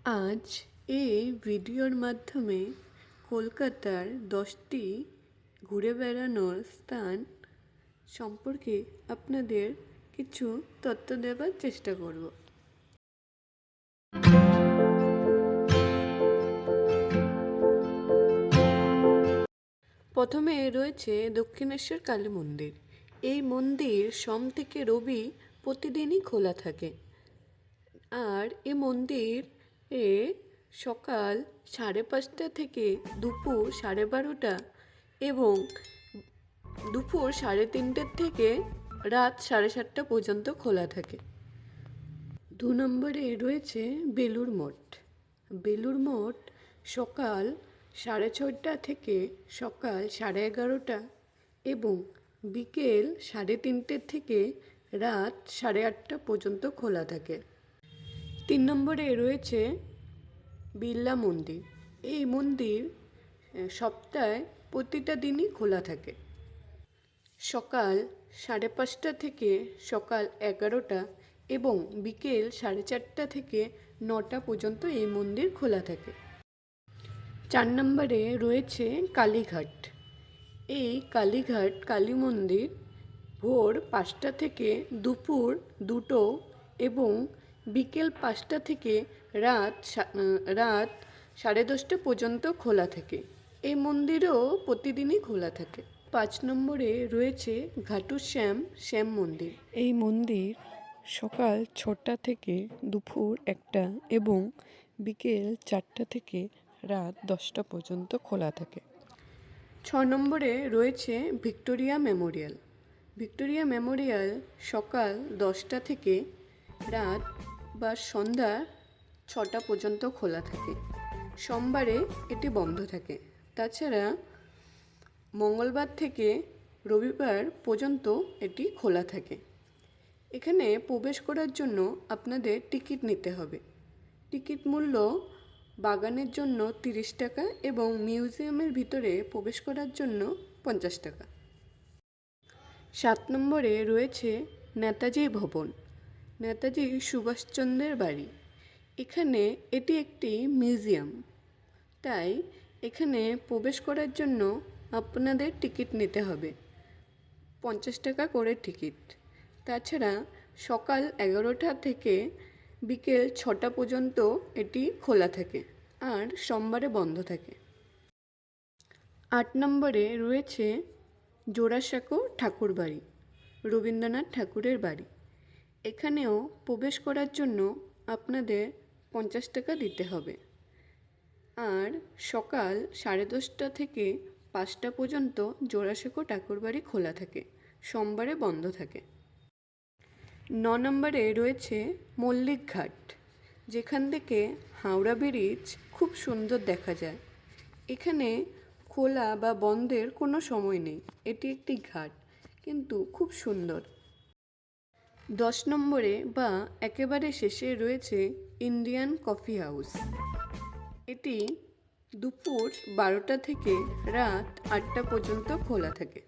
আজ এই ভিডিওর মাধ্যমে কলকাতার 10টি ঘুরে বেড়ানোর স্থান সম্পর্কে আপনাদের কিছু তথ্য দেওয়ার চেষ্টা করব। প্রথমে রয়েছে দক্ষিণেশ্বর কালী মন্দির। এই মন্দির সোম থেকে রবি প্রতিদিনই খোলা থাকে। আর এই মন্দিরে সকাল 5:30 থেকে দুপুর 12:30 এবং দুপুর 3:30 থেকে রাত 7:30 পর্যন্ত খোলা থাকে। 2 নম্বরে রয়েছে বেলুড় মঠ। বেলুড় মঠ সকাল 6:30 থেকে সকাল 11:30 এবং বিকেল 3:30 থেকে রাত 8:30 পর্যন্ত খোলা থাকে। 3 নম্বরে রয়েছে বিড়লা মন্দির। এই মন্দির সপ্তাহে প্রতিটা দিনই খোলা থাকে। সকাল 5:30 থেকে সকাল 11টা এবং বিকেল 4:30 থেকে 9টা পর্যন্ত এই মন্দির খোলা থাকে। 4 নম্বরে রয়েছে কালীঘাট। এই কালীঘাট কালী মন্দির ভোর 5টা থেকে দুপুর 2টো এবং বিকেল 5টা থেকে রাত 10:30 পর্যন্ত খোলা থাকে। এই মন্দিরও প্রতিদিনই খোলা থাকে। 5 নম্বরে রয়েছে ঘাটুর শ্যাম মন্দির। এই মন্দির সকাল 6টা থেকে দুপুর 1টা এবং বিকেল 4টা থেকে রাত 10টা পর্যন্ত খোলা থাকে। 6 নম্বরে রয়েছে ভিক্টোরিয়া মেমোরিয়াল। ভিক্টোরিয়া মেমোরিয়াল সকাল 10টা থেকে রাত বা সন্ধ্যা 6টা পর্যন্ত খোলা থাকে। সোমবারে এটি বন্ধ থাকে। তাছাড়া মঙ্গলবার থেকে রবিবার পর্যন্ত এটি খোলা থাকে। এখানে প্রবেশ করার জন্য আপনাদের টিকিট নিতে হবে। টিকিট মূল্য বাগানের জন্য 30 টাকা এবং মিউজিয়ামের ভিতরে প্রবেশ করার জন্য 50 টাকা। 7 নম্বরে রয়েছে নেতাজি ভবন। নেতাজি সুভাষচন্দ্রের বাড়ি। এখানে এটি একটি মিউজিয়াম, তাই এখানে প্রবেশ করার জন্য আপনাদের টিকিট নিতে হবে, 50 টাকা করে টিকিট। তাছাড়া সকাল 11টা থেকে বিকেল 6টা পর্যন্ত এটি খোলা থাকে আর সোমবারে বন্ধ থাকে। 8 নম্বরে রয়েছে জোড়াসাঁকো ঠাকুরবাড়ি, রবীন্দ্রনাথ ঠাকুরের বাড়ি। এখানেও প্রবেশ করার জন্য আপনাদের 50 টাকা দিতে হবে আর সকাল 10:30 থেকে 5টা পর্যন্ত জোড়াসাঁকো ঠাকুরবাড়ি খোলা থাকে, সোমবারে বন্ধ থাকে। 9 নম্বরে রয়েছে মল্লিক ঘাট, যেখান থেকে হাওড়া ব্রিজ খুব সুন্দর দেখা যায়। এখানে খোলা বা বন্ধের কোনো সময় নেই, এটি একটি ঘাট কিন্তু খুব সুন্দর। 10 নম্বরে বা একেবারে শেষে রয়েছে ইন্ডিয়ান কফি হাউস। এটি দুপুর 12টা থেকে রাত 8টা পর্যন্ত খোলা থাকে।